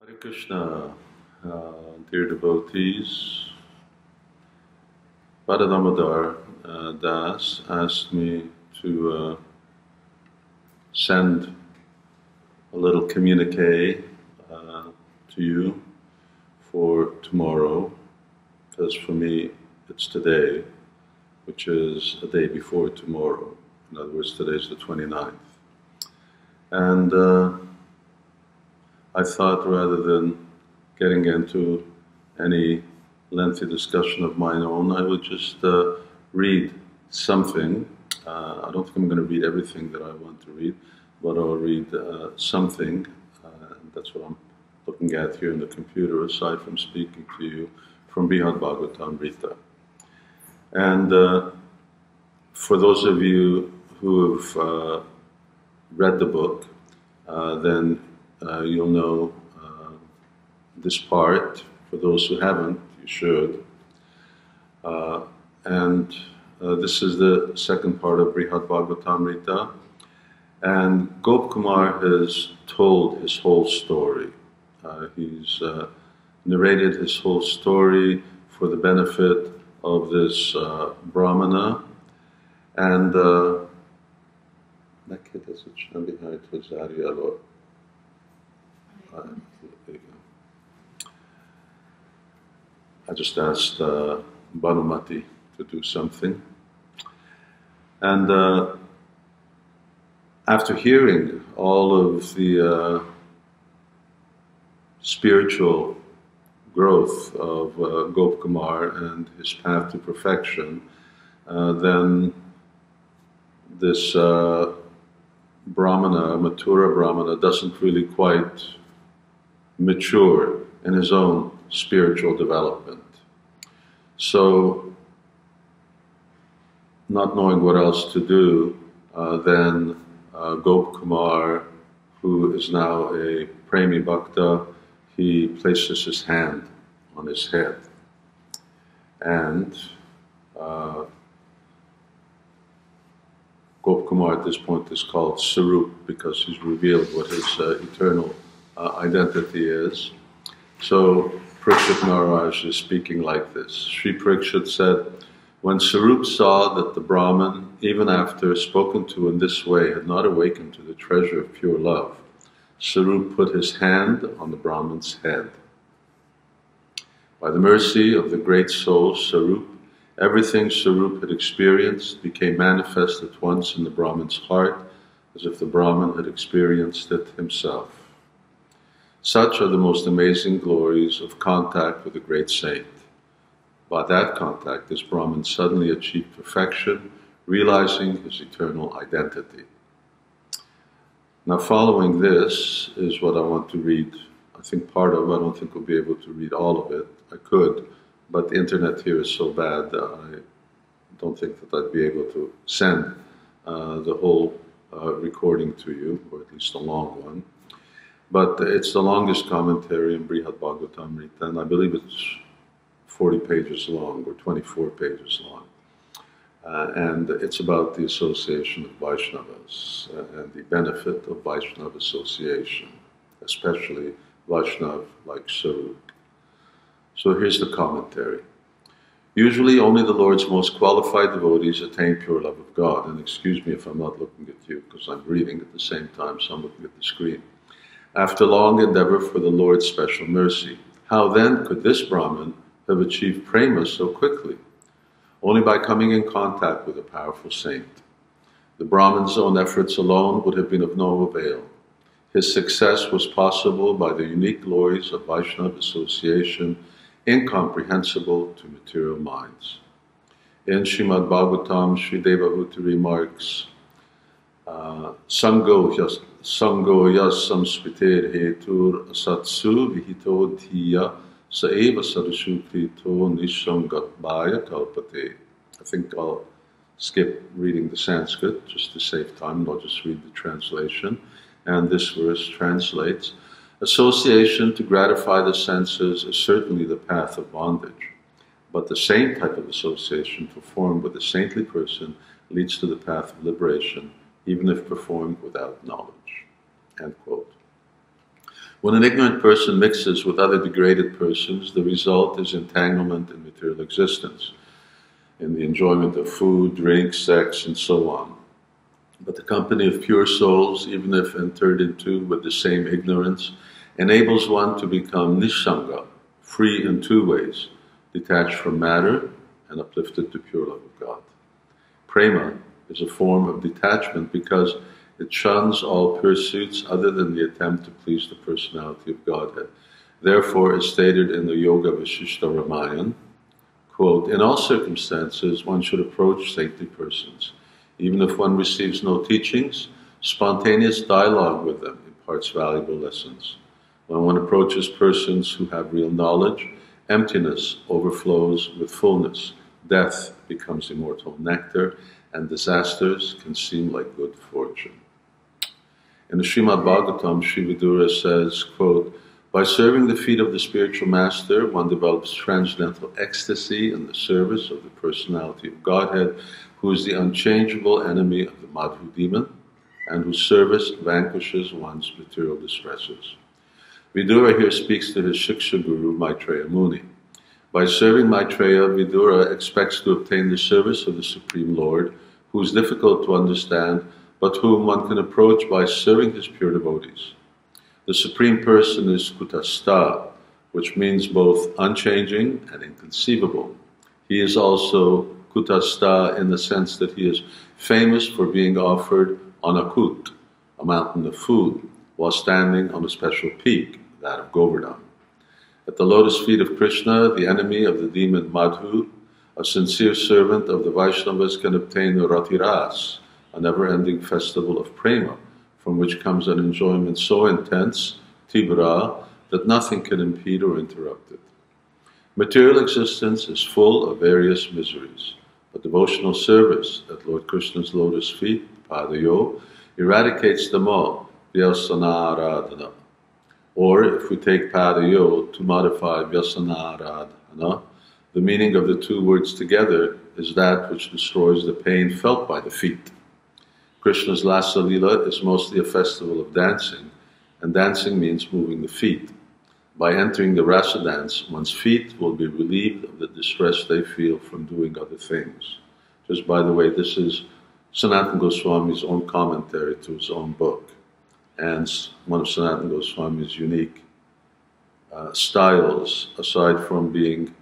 Hare Krishna, dear devotees. Bhadadamodar Das asked me to send a little communique to you for tomorrow, because for me it's today, which is a day before tomorrow. In other words, today's the 29th. And I thought, rather than getting into any lengthy discussion of mine own, I would just read something. I don't think I'm going to read everything that I want to read, but I'll read something. That's what I'm looking at here in the computer, aside from speaking to you, from Brihad Bhagavatamrita. And for those of you who have read the book, then you'll know this part. For those who haven't, you should. And this is the second part of Brihad Bhagavatamrita. And Gopkumar has told his whole story. He's narrated his whole story for the benefit of this Brahmana. And I just asked Bhanumati to do something. And after hearing all of the spiritual growth of Gopkumar and his path to perfection, then this Brahmana, Mathura Brahmana, doesn't really quite mature in his own spiritual development. So, not knowing what else to do, then Gopkumar, who is now a Premi Bhakta, he places his hand on his head. And Gopkumar at this point is called Sarup because he's revealed what his eternal identity is. So Parikshit Maharaj is speaking like this. Sri Parikshit said, when Sarup saw that the Brahman, even after spoken to in this way, had not awakened to the treasure of pure love, Sarup put his hand on the Brahman's head. By the mercy of the great soul Sarup, everything Sarup had experienced became manifest at once in the Brahman's heart, as if the Brahman had experienced it himself. Such are the most amazing glories of contact with a great saint. By that contact, this Brahman suddenly achieved perfection, realizing his eternal identity. Now, following this is what I want to read. I think part of it. I don't think we'll be able to read all of it. I could, but the internet here is so bad that I don't think that I'd be able to send the whole recording to you, or at least a long one. But it's the longest commentary in Brihad Bhagavatamrita, and I believe it's 40 pages long, or 24 pages long. And it's about the association of Vaishnavas and the benefit of Vaishnava association, especially Vaishnav like Sarup. So here's the commentary. Usually only the Lord's most qualified devotees attain pure love of God. And excuse me if I'm not looking at you, because I'm reading at the same time, so I'm looking at the screen. After long endeavor for the Lord's special mercy, how then could this Brahman have achieved prema so quickly? Only by coming in contact with a powerful saint. The Brahman's own efforts alone would have been of no avail. His success was possible by the unique glories of Vaishnava association, incomprehensible to material minds. In Srimad Bhagavatam, Sri Devahuti remarks, Sango yas samsviter hetur asatsu vihito dhiya saeva sarashu krito nishangatbhaya kalpate. I think I'll skip reading the Sanskrit just to save time, and I'll just read the translation. And this verse translates, association to gratify the senses is certainly the path of bondage, but the same type of association performed with a saintly person leads to the path of liberation, even if performed without knowledge. End quote. When an ignorant person mixes with other degraded persons, the result is entanglement in material existence, in the enjoyment of food, drink, sex, and so on. But the company of pure souls, even if entered into with the same ignorance, enables one to become nishsanga, free in two ways, detached from matter and uplifted to pure love of God. Prema is a form of detachment because it shuns all pursuits other than the attempt to please the personality of Godhead. Therefore, as stated in the Yoga Vasishta Ramayana, quote, in all circumstances one should approach saintly persons. Even if one receives no teachings, spontaneous dialogue with them imparts valuable lessons. When one approaches persons who have real knowledge, emptiness overflows with fullness, death becomes immortal nectar, and disasters can seem like good fortune. In the Srimad Bhagavatam, Sri Vidura says, quote, by serving the feet of the spiritual master, one develops transcendental ecstasy in the service of the personality of Godhead, who is the unchangeable enemy of the Madhu demon, and whose service vanquishes one's material distresses. Vidura here speaks to his Shiksha Guru, Maitreya Muni. By serving Maitreya, Vidura expects to obtain the service of the Supreme Lord, who is difficult to understand, but whom one can approach by serving his pure devotees. The Supreme Person is Kutastha, which means both unchanging and inconceivable. He is also Kutastha in the sense that he is famous for being offered on a kut, a mountain of food, while standing on a special peak, that of Govardhan. At the lotus feet of Krishna, the enemy of the demon Madhu, a sincere servant of the Vaishnavas can obtain the Ratiras, a never-ending festival of prema, from which comes an enjoyment so intense, tibra, that nothing can impede or interrupt it. Material existence is full of various miseries, but devotional service at Lord Krishna's lotus feet, padayo, eradicates them all, vyasanaradhana. Or, if we take padayo to modify vyasanaradhana, the meaning of the two words together is that which destroys the pain felt by the feet. Krishna's Lasa Lila is mostly a festival of dancing, and dancing means moving the feet. By entering the rasa dance, one's feet will be relieved of the distress they feel from doing other things. Just by the way, this is Sanatana Goswami's own commentary to his own book, and one of Sanatana Goswami's unique styles, aside from being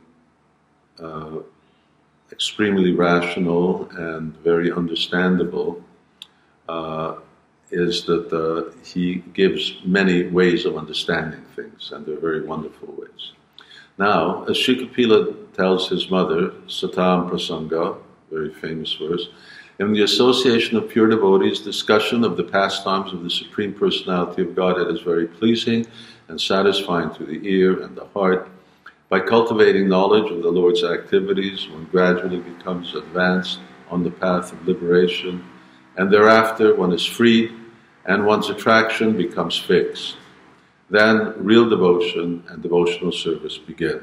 extremely rational and very understandable, is that he gives many ways of understanding things, and they're very wonderful ways. Now, as Sri Kapila tells his mother, Satam Prasanga, very famous verse, in the association of pure devotees, discussion of the pastimes of the Supreme Personality of Godhead is very pleasing and satisfying to the ear and the heart. By cultivating knowledge of the Lord's activities, one gradually becomes advanced on the path of liberation, and thereafter one is freed and one's attraction becomes fixed. Then real devotion and devotional service begin.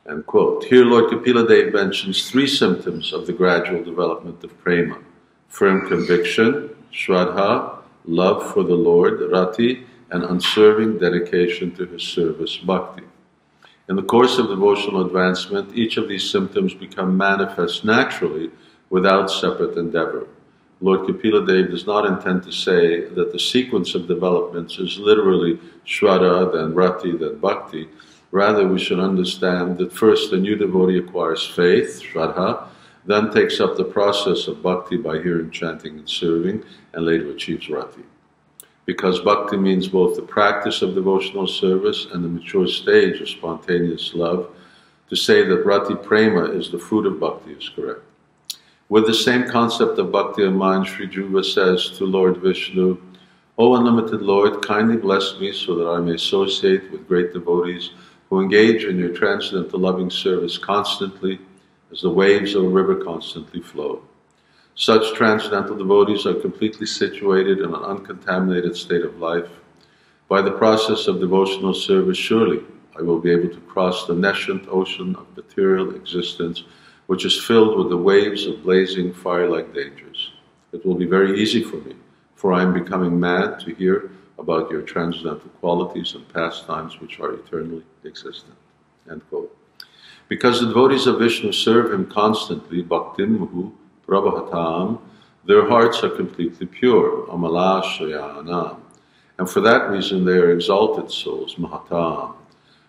End quote. Here Lord Kapila Dev mentions three symptoms of the gradual development of prema: firm conviction, shraddha, love for the Lord, rati, and unswerving dedication to his service, bhakti. In the course of devotional advancement, each of these symptoms become manifest naturally without separate endeavor. Lord Kapila Dev does not intend to say that the sequence of developments is literally shraddha, then rati, then bhakti. Rather, we should understand that first the new devotee acquires faith, shraddha, then takes up the process of bhakti by hearing, chanting, and serving, and later achieves rati. Because bhakti means both the practice of devotional service and the mature stage of spontaneous love, to say that rati prema is the fruit of bhakti is correct. With the same concept of bhakti in mind, Sri Dhruva says to Lord Vishnu, O unlimited Lord, kindly bless me so that I may associate with great devotees who engage in your transcendental loving service constantly, as the waves of a river constantly flow. Such transcendental devotees are completely situated in an uncontaminated state of life. By the process of devotional service, surely I will be able to cross the nescient ocean of material existence, which is filled with the waves of blazing fire-like dangers. It will be very easy for me, for I am becoming mad to hear about your transcendental qualities and pastimes which are eternally existent. End quote. Because the devotees of Vishnu serve him constantly, bhaktim muhu prabhatam, their hearts are completely pure, amala shayanam, and for that reason they are exalted souls, mahatam.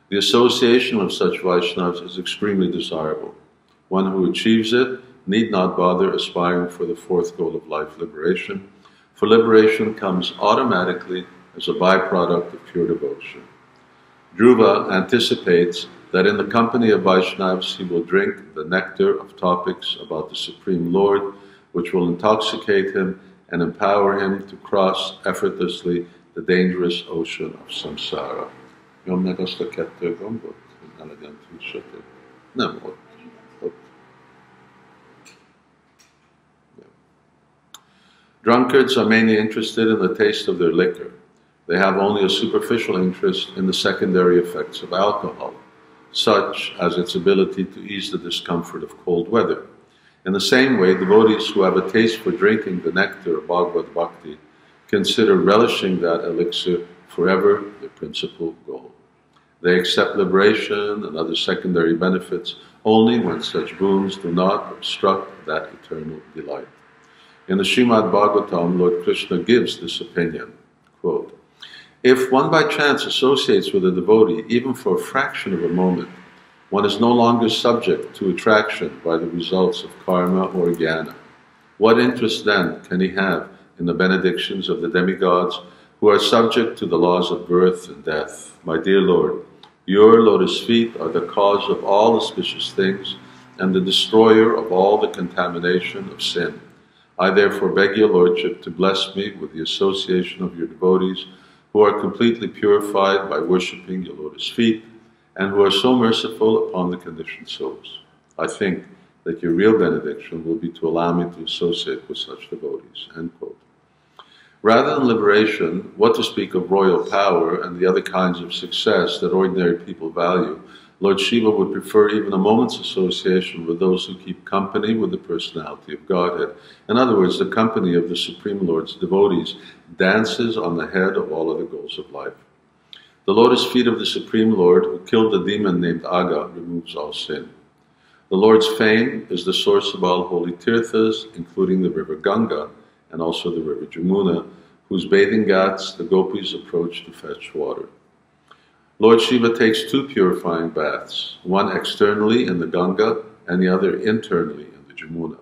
The association of such Vaishnavas is extremely desirable. One who achieves it need not bother aspiring for the fourth goal of life, liberation, for liberation comes automatically as a byproduct of pure devotion. Dhruva anticipates that in the company of Vaishnavas he will drink the nectar of topics about the Supreme Lord, which will intoxicate him and empower him to cross effortlessly the dangerous ocean of samsara. Nyomnak azt a kettő gombot, hogy ne legyen túl sötét. Nem ott. Drunkards are mainly interested in the taste of their liquor. They have only a superficial interest in the secondary effects of alcohol, such as its ability to ease the discomfort of cold weather. In the same way, devotees who have a taste for drinking the nectar of Bhagavad Bhakti consider relishing that elixir forever their principal goal. They accept liberation and other secondary benefits only when such boons do not obstruct that eternal delight. In the Srimad Bhagavatam, Lord Krishna gives this opinion, quote, if one by chance associates with a devotee, even for a fraction of a moment, one is no longer subject to attraction by the results of karma or jnana. What interest then can he have in the benedictions of the demigods who are subject to the laws of birth and death? My dear Lord, your lotus feet are the cause of all auspicious things and the destroyer of all the contamination of sin. I therefore beg your Lordship to bless me with the association of your devotees who are completely purified by worshipping your lotus feet and who are so merciful upon the conditioned souls. I think that your real benediction will be to allow me to associate with such devotees. End quote. Rather than liberation, what to speak of royal power and the other kinds of success that ordinary people value, Lord Shiva would prefer even a moment's association with those who keep company with the personality of Godhead. In other words, the company of the Supreme Lord's devotees dances on the head of all other goals of life. The lotus feet of the Supreme Lord, who killed the demon named Aga, removes all sin. The Lord's fame is the source of all holy tirthas, including the river Ganga and also the river Jamuna, whose bathing ghats the gopis approach to fetch water. Lord Shiva takes two purifying baths, one externally in the Ganga and the other internally in the Jamuna.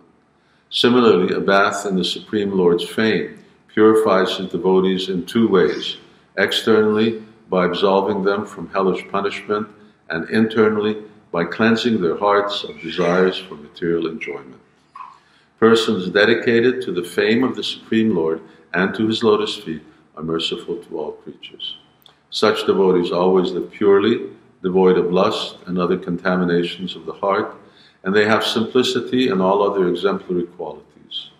Similarly, a bath in the Supreme Lord's fame purifies his devotees in two ways, externally by absolving them from hellish punishment, and internally by cleansing their hearts of desires for material enjoyment. Persons dedicated to the fame of the Supreme Lord and to his lotus feet are merciful to all creatures. Such devotees always live purely, devoid of lust and other contaminations of the heart, and they have simplicity and all other exemplary qualities.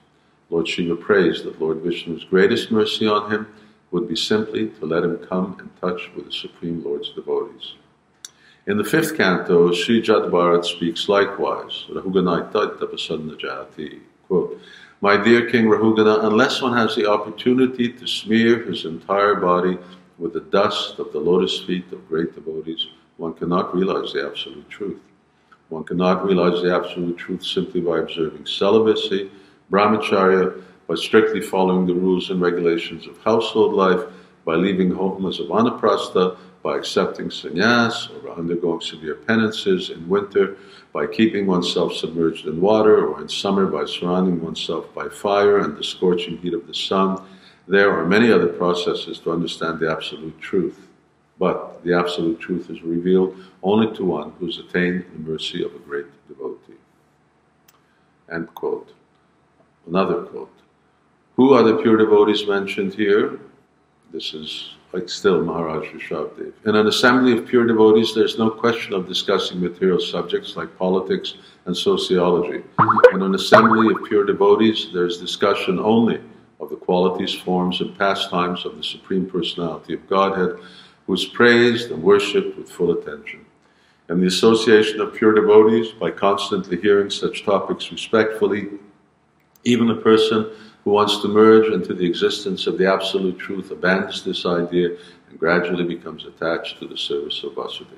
Lord Shiva prays that Lord Vishnu's greatest mercy on him would be simply to let him come in touch with the Supreme Lord's devotees. In the fifth canto, Sri Jadbharat speaks likewise, Rahuganaita Tapasanna Jati, quote, my dear King Rahugana, unless one has the opportunity to smear his entire body with the dust of the lotus feet of great devotees, one cannot realize the absolute truth. One cannot realize the absolute truth simply by observing celibacy, brahmacharya, by strictly following the rules and regulations of household life, by leaving home as a vanaprastha, by accepting sannyas, or undergoing severe penances in winter, by keeping oneself submerged in water, or in summer by surrounding oneself by fire and the scorching heat of the sun. There are many other processes to understand the absolute truth, but the absolute truth is revealed only to one who has attained the mercy of a great devotee. End quote. Another quote. Who are the pure devotees mentioned here? This is like still Maharaj Rishabdev. In an assembly of pure devotees, there's no question of discussing material subjects like politics and sociology. In an assembly of pure devotees, there's discussion only of the qualities, forms, and pastimes of the Supreme Personality of Godhead, who is praised and worshipped with full attention. In the association of pure devotees, by constantly hearing such topics respectfully, even a person who who wants to merge into the existence of the absolute truth abandons this idea and gradually becomes attached to the service of Vasudeva.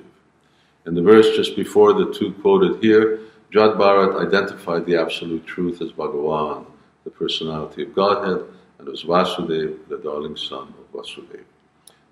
In the verse just before the two quoted here, Jad Bharat identified the absolute truth as Bhagavan, the personality of Godhead, and as Vasudeva, the darling son of Vasudeva.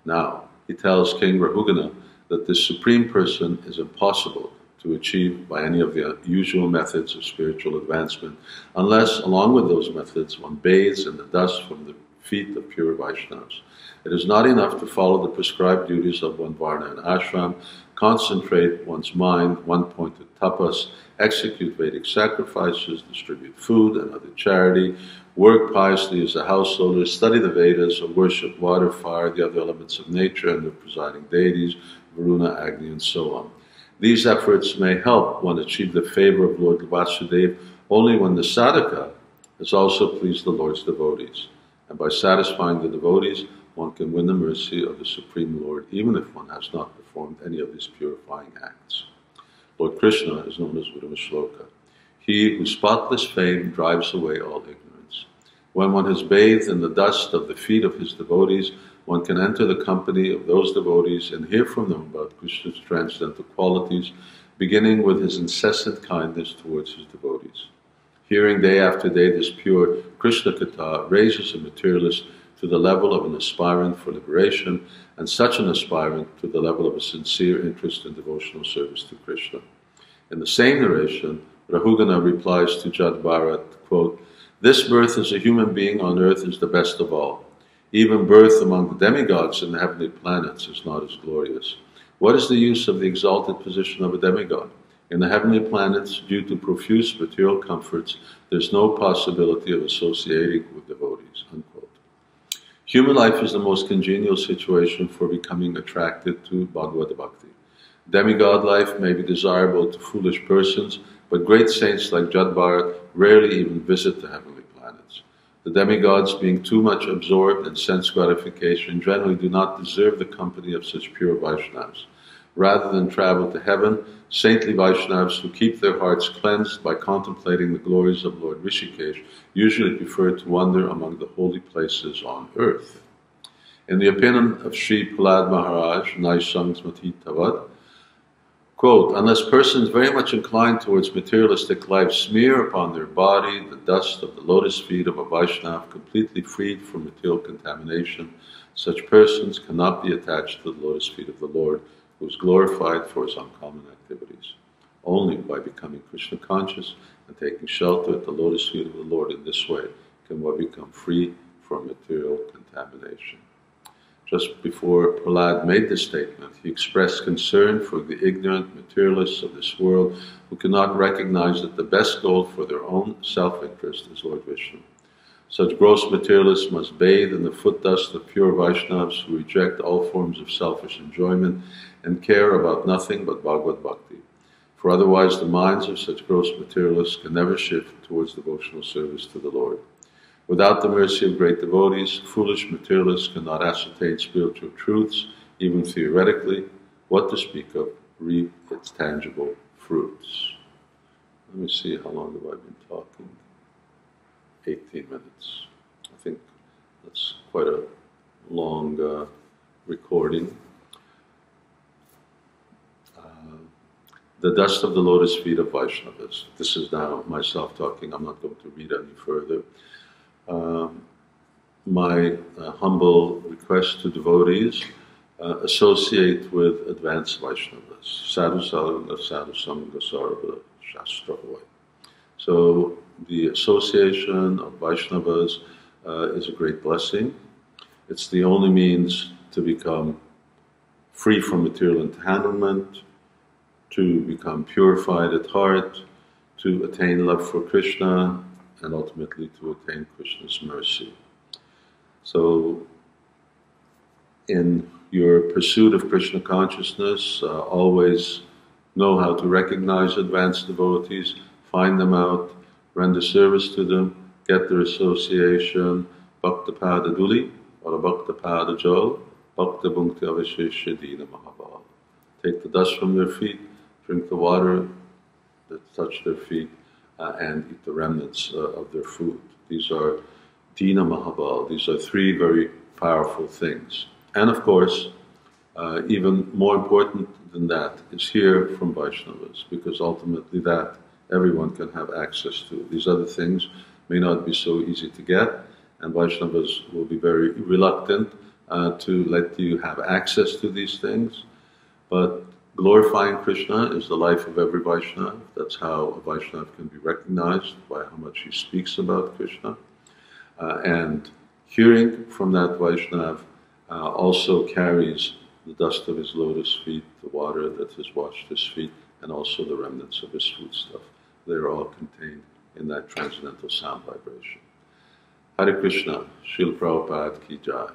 Now, he tells King Rahugana that this supreme person is impossible to achieve by any of the usual methods of spiritual advancement, unless, along with those methods, one bathes in the dust from the feet of pure Vaishnavas. It is not enough to follow the prescribed duties of one varna and ashram, concentrate one's mind, one-pointed tapas, execute Vedic sacrifices, distribute food and other charity, work piously as a householder, study the Vedas, or worship water, fire, the other elements of nature and their presiding deities, Varuna, Agni, and so on. These efforts may help one achieve the favor of Lord Vasudeva only when the sadhaka has also pleased the Lord's devotees. And by satisfying the devotees, one can win the mercy of the Supreme Lord, even if one has not performed any of these purifying acts. Lord Krishna is known as Varuna Shloka. He whose spotless fame drives away all ignorance. When one has bathed in the dust of the feet of his devotees, one can enter the company of those devotees and hear from them about Krishna's transcendental qualities, beginning with his incessant kindness towards his devotees. Hearing day after day this pure Krishna Katha raises a materialist to the level of an aspirant for liberation, and such an aspirant to the level of a sincere interest in devotional service to Krishna. In the same narration, Rahugana replies to Jad Bharat, quote, "This birth as a human being on earth is the best of all. Even birth among the demigods in the heavenly planets is not as glorious. What is the use of the exalted position of a demigod? In the heavenly planets, due to profuse material comforts, there is no possibility of associating with devotees." Unquote. Human life is the most congenial situation for becoming attracted to Bhagavad Bhakti. Demigod life may be desirable to foolish persons, but great saints like Jad Bharat rarely even visit the heavenly planets. The demigods, being too much absorbed in sense gratification, generally do not deserve the company of such pure Vaishnavas. Rather than travel to heaven, saintly Vaishnavas who keep their hearts cleansed by contemplating the glories of Lord Rishikesh usually prefer to wander among the holy places on earth. In the opinion of Sri Prahlad Maharaj, Naisang Smati Tavad, quote, "Unless persons very much inclined towards materialistic life smear upon their body the dust of the lotus feet of a Vaishnava completely freed from material contamination, such persons cannot be attached to the lotus feet of the Lord, who is glorified for his uncommon activities. Only by becoming Krishna conscious and taking shelter at the lotus feet of the Lord in this way can one become free from material contamination." Just before Prahlad made this statement, he expressed concern for the ignorant materialists of this world who cannot recognize that the best goal for their own self-interest is Lord Vishnu. Such gross materialists must bathe in the foot dust of pure Vaishnavas who reject all forms of selfish enjoyment and care about nothing but Bhagavad Bhakti. For otherwise the minds of such gross materialists can never shift towards devotional service to the Lord. Without the mercy of great devotees, foolish materialists cannot ascertain spiritual truths, even theoretically, what to speak of reap its tangible fruits. Let me see, how long have I been talking? 18 minutes. I think that's quite a long recording. The dust of the lotus feet of Vaishnavas. This is now myself talking, I'm not going to read any further. My humble request to devotees, associate with advanced Vaishnavas. Sadhu Sangha, Sadhu Sangha Sarva Shastra Hoy. So the association of Vaishnavas is a great blessing. It's the only means to become free from material entanglement, to become purified at heart, to attain love for Krishna, and ultimately to attain Krishna's mercy. So, in your pursuit of Krishna consciousness, always know how to recognize advanced devotees, find them out, render service to them, get their association, Bhakta Pada Duli, or Bhakta Pada Jal, Bhakta Bhunkti Avishesha Dina Mahabal. Take the dust from their feet, drink the water that touch their feet, and eat the remnants of their food. These are Dina Mahabal. These are three very powerful things. And of course, even more important than that is hear from Vaishnavas, because ultimately that everyone can have access to. These other things may not be so easy to get, and Vaishnavas will be very reluctant to let you have access to these things. But glorifying Krishna is the life of every Vaishnava. That's how a Vaishnava can be recognized, by how much he speaks about Krishna. And hearing from that Vaishnava also carries the dust of his lotus feet, the water that has washed his feet, and also the remnants of his foodstuff. They're all contained in that transcendental sound vibration. Hare Krishna, Srila Prabhupada ki jai.